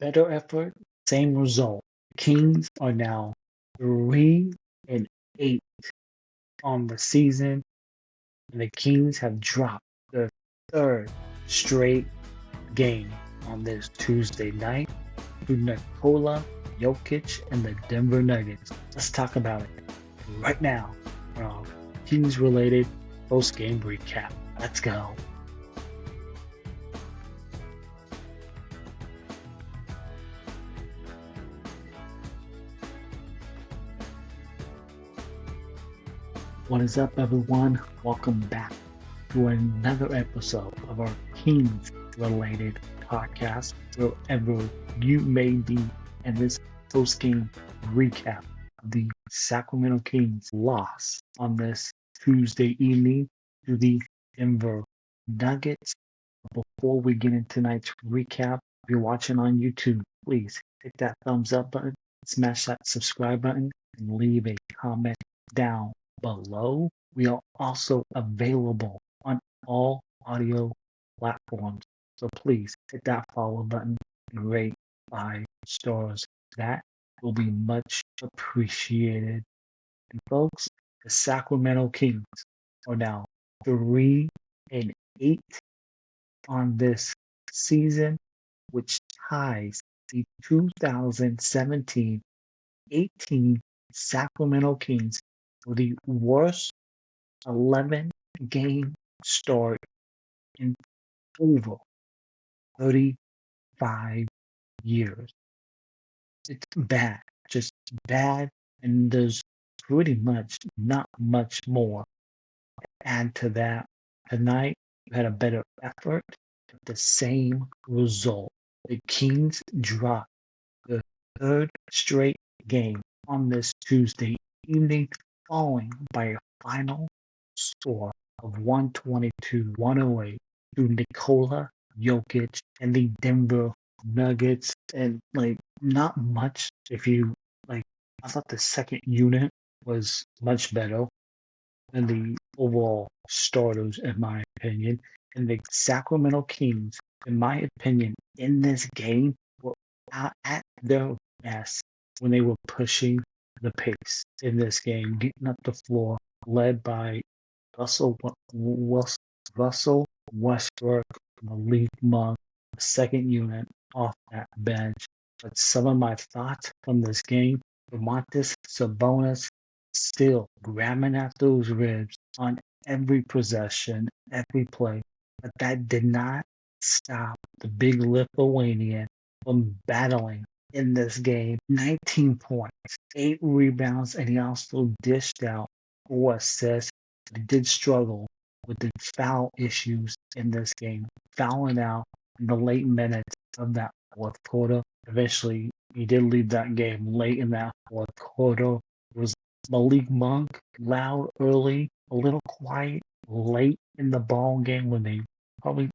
Better effort, same result. Kings are now 3-8 on the season, and the Kings have dropped their third straight game on this Tuesday night to Nikola Jokic and the Denver Nuggets. Let's talk about it right now on our Kings related post game recap. Let's go. What is up, everyone? Welcome back to another episode of our Kings related podcast, wherever you may be, in this post game recap of the Sacramento Kings loss on this Tuesday evening to the Denver Nuggets. Before we get into tonight's recap, if you're watching on YouTube, please hit that thumbs up button, smash that subscribe button, and leave a comment down below. We are also available on all audio platforms, so please hit that follow button and rate 5 stars. That will be much appreciated. And folks, the Sacramento Kings are now 3-8 on this season, which ties the 2017-18 Sacramento Kings for the worst 11-game start in over 35 years. It's bad, just bad, and there's pretty much not much more to add to that. Tonight, you had a better effort, but the same result. The Kings dropped the third straight game on this Tuesday evening, falling by a final score of 122-108 to Nikola Jokic and the Denver Nuggets. And not much. I thought the second unit was much better than the overall starters, in my opinion. And the Sacramento Kings, in my opinion, in this game were at their best when they were pushing the pace in this game, getting up the floor, led by Russell Westbrook, Malik Monk, the second unit off that bench. But some of my thoughts from this game, Domantas Sabonis still grabbing at those ribs on every possession, every play. But that did not stop the big Lithuanian from battling in this game. 19 points, 8 rebounds, and he also dished out 4 assists. He did struggle with the foul issues in this game, fouling out in the late minutes of that fourth quarter. Eventually, he did leave that game late in that fourth quarter. It was Malik Monk, loud early, a little quiet late in the ball game when they probably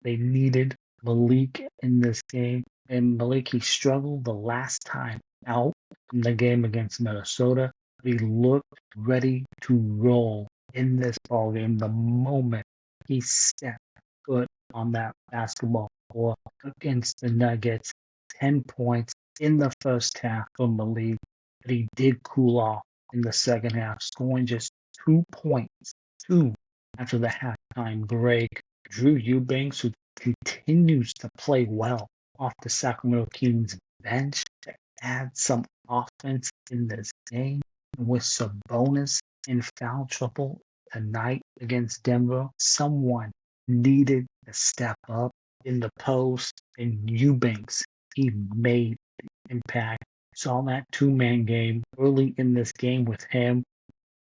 they needed Malik in this game. And Malik, he struggled the last time out in the game against Minnesota. He looked ready to roll in this ball game the moment he stepped foot on that basketball court against the Nuggets. 10 points in the first half for Malik, but he did cool off in the second half, scoring just 2 points, 2 after the halftime break. Drew Eubanks, who continues to play well off the Sacramento Kings bench to add some offense in this game. With Sabonis in foul trouble tonight against Denver, someone needed to step up in the post, and Eubanks, he made an impact. Saw that two-man game early in this game with him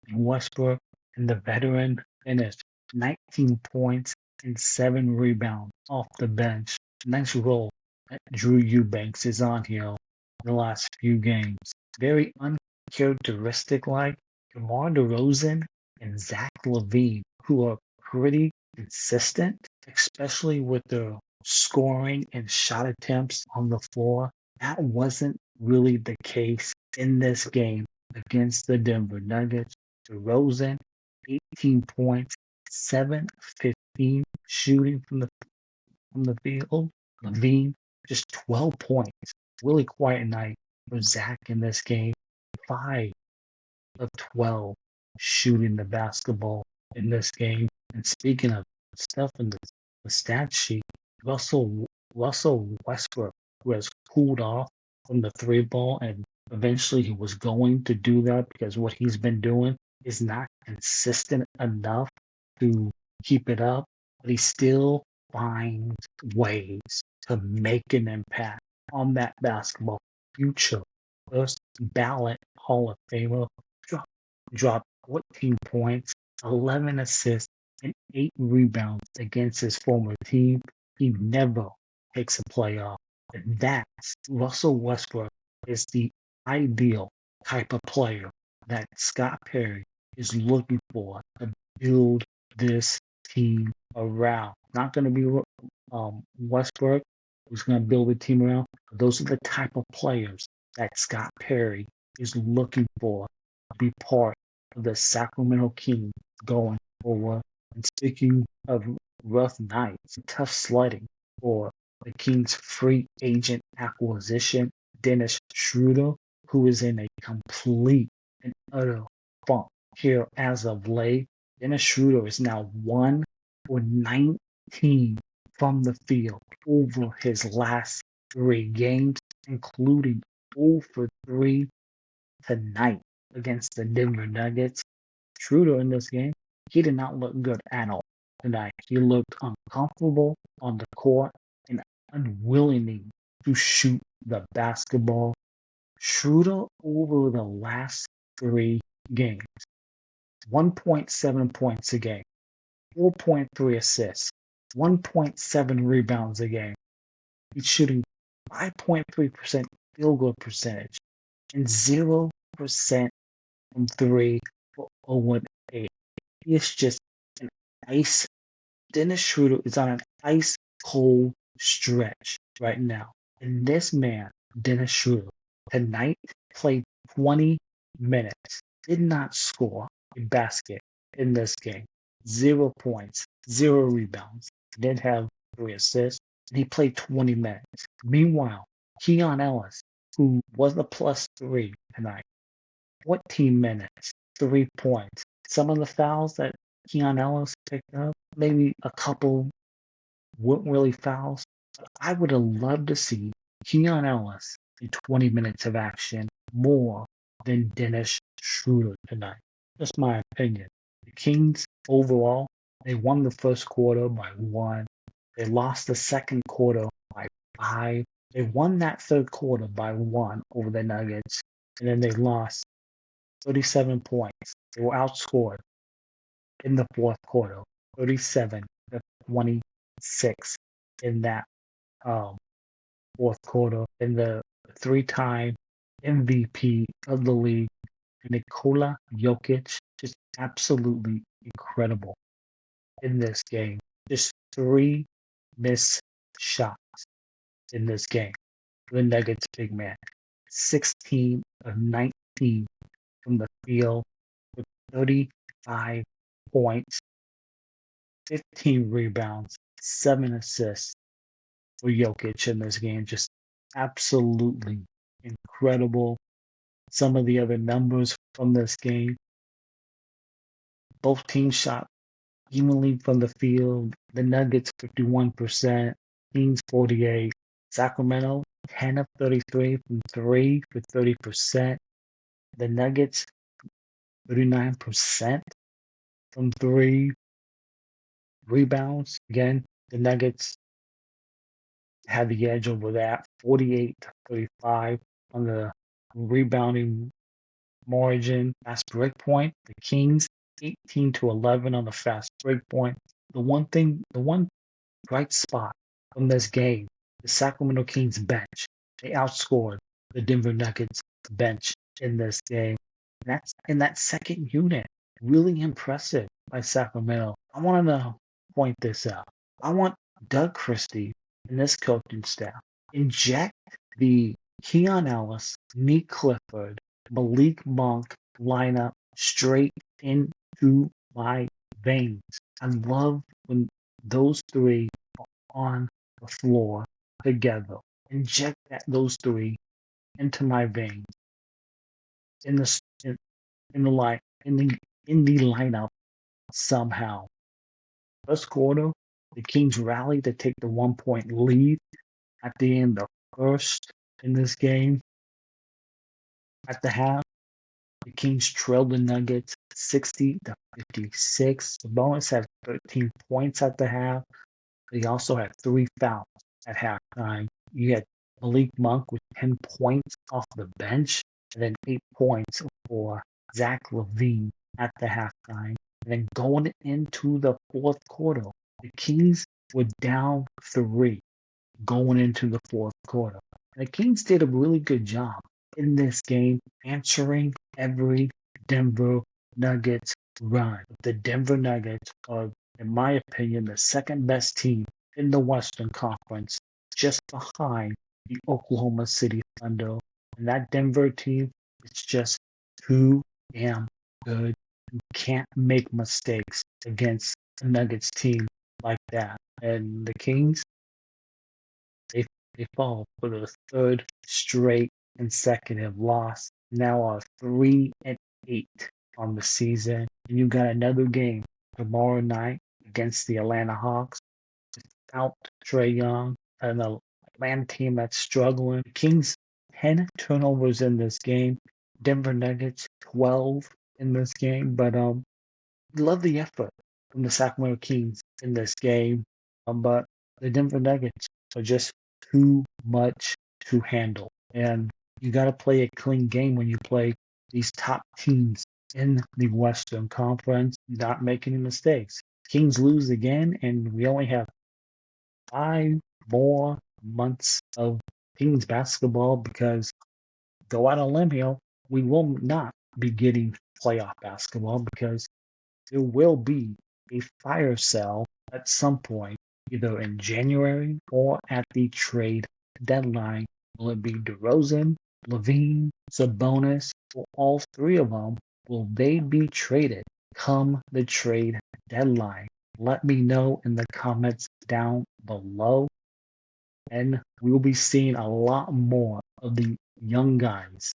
and Westbrook, and the veteran finished 19 points and 7 rebounds off the bench. Nice role that Drew Eubanks is on here in the last few games. Very uncharacteristic like DeMar DeRozan and Zach LaVine, who are pretty consistent, especially with their scoring and shot attempts on the floor. That wasn't really the case in this game against the Denver Nuggets. DeRozan, 18 points, 7-15 shooting from the field, Levine, just 12 points. Really quiet night for Zach in this game. 5 of 12 shooting the basketball in this game. And speaking of stuff in the stat sheet, Russell Russell Westbrook, who has cooled off from the three ball, and eventually he was going to do that because what he's been doing is not consistent enough to keep it up, but he still finds ways to make an impact on that basketball future. First ballot Hall of Famer dropped, dropped 14 points, 11 assists, and 8 rebounds against his former team. He never takes a playoff. And that's Russell Westbrook is the ideal type of player that Scott Perry is looking for to build this team around. Not going to be Westbrook who's going to build a team around. Those are the type of players that Scott Perry is looking for to be part of the Sacramento Kings going forward. And speaking of rough nights, tough sledding for the Kings' free agent acquisition, Dennis Schroder, who is in a complete and utter funk here as of late. Dennis Schroder is now 1 for 19 from the field over his last 3 games, including 0 for 3 tonight against the Denver Nuggets. Schroder in this game, he did not look good at all tonight. He looked uncomfortable on the court and unwilling to shoot the basketball. Schroder over the last 3 games, 1.7 points a game, 4.3 assists, 1.7 rebounds a game. He's shooting 5.3% field goal percentage and 0% from 3 for 0-8. He is just an ice. Dennis Schroder is on an ice cold stretch right now. And this man, Dennis Schroder, tonight played 20 minutes, did not score a basket in this game. 0 points, 0 rebounds, did have 3 assists, and he played 20 minutes. Meanwhile, Keon Ellis, who was a +3 tonight, 14 minutes, 3 points. Some of the fouls that Keon Ellis picked up, maybe a couple weren't really fouls. But I would have loved to see Keon Ellis in 20 minutes of action more than Dennis Schroder tonight. That's my opinion. The Kings overall, they won the first quarter by 1. They lost the second quarter by 5. They won that third quarter by 1 over the Nuggets, and then they lost 37 points. They were outscored in the fourth quarter, 37-26 in that fourth quarter. And the 3-time MVP of the league, Nikola Jokic, just absolutely incredible in this game. Just 3 missed shots in this game. The Nuggets big man, 16 of 19 from the field with 35 points, 15 rebounds, 7 assists for Jokic in this game. Just absolutely incredible. Some of the other numbers from this game, both teams shot evenly from the field. The Nuggets 51%, Kings 48%, Sacramento 10 of 33 from 3 for 30%. The Nuggets 39% from 3. Rebounds, again, the Nuggets had the edge over that, 48-35 on the rebounding margin. Fast break point, the Kings 18-11 on the fast break point. The one bright spot from this game, the Sacramento Kings bench, they outscored the Denver Nuggets bench in this game. And that's in that second unit. Really impressive by Sacramento. I want to point this out. I want Doug Christie and this coaching staff inject the Keon Ellis, Nick Clifford, Malik Monk lineup straight into my veins. I love when those 3 are on the floor together. Inject those three into my veins in the in the line in the lineup somehow. First quarter, the Kings rallied to take the 1 point lead at the end of the first in this game. At the half, the Kings trailed the Nuggets 60-56. Sabonis had 13 points at the half. He also had 3 fouls at halftime. You had Malik Monk with 10 points off the bench, and then 8 points for Zach LaVine at the halftime. And then going into the fourth quarter, the Kings were down 3 going into the fourth quarter. And the Kings did a really good job in this game answering every Denver Nuggets run. The Denver Nuggets are, in my opinion, the second best team in the Western Conference, just behind the Oklahoma City Thunder. And that Denver team is just too damn good. You can't make mistakes against a Nuggets team like that. And the Kings, they fall for the third straight consecutive loss. Now are 3-8 on the season. And you got another game tomorrow night against the Atlanta Hawks without Trae Young, and the Atlanta team that's struggling. Kings 10 turnovers in this game. Denver Nuggets 12 in this game. But love the effort from the Sacramento Kings in this game. But the Denver Nuggets are just too much to handle. And you got to play a clean game when you play these top teams in the Western Conference, not make any mistakes. Kings lose again, and we only have 5 more months of Kings basketball because, go out on a limb here, we will not be getting playoff basketball because there will be a fire sale at some point, either in January or at the trade deadline. Will it be DeRozan, LaVine, Sabonis, or all 3 of them? Will they be traded come the trade deadline? Let me know in the comments down below. And we'll be seeing a lot more of the young guys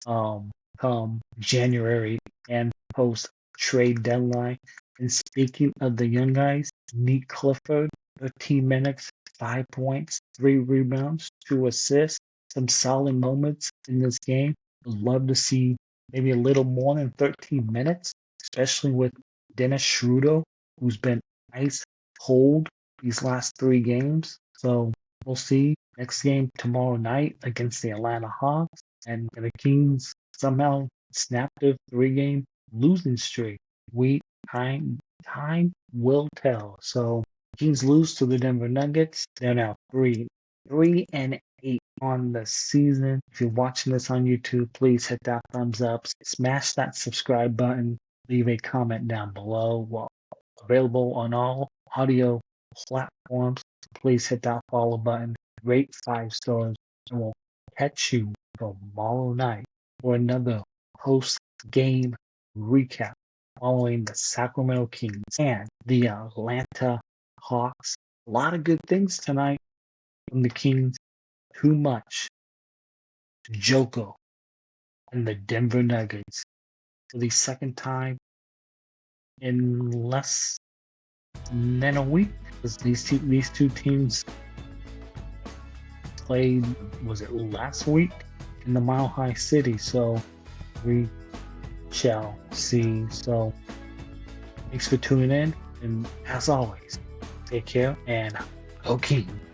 come January and post trade deadline. And speaking of the young guys, Nick Clifford, 13 minutes, 5 points, 3 rebounds, 2 assists, some solid moments in this game. I'd love to see maybe a little more than 13 minutes, especially with Dennis Schroder, who's been ice cold these last 3 games. So we'll see. Next game tomorrow night against the Atlanta Hawks, and the Kings somehow snapped a 3-game losing streak. Time will tell. So Kings lose to the Denver Nuggets. They're now 3-8 on the season. If you're watching this on YouTube, please hit that thumbs up, smash that subscribe button, leave a comment down below. Well, available on all audio platforms. Please hit that follow button, rate 5 stars, and we'll catch you tomorrow night for another post-game recap following the Sacramento Kings and the Atlanta Hawks. A lot of good things tonight from the Kings. Too much Joker and the Denver Nuggets for the second time in less than a week. Because these two teams played, was it last week in the Mile High City? So we shall see. So thanks for tuning in, and as always, take care and go Kings.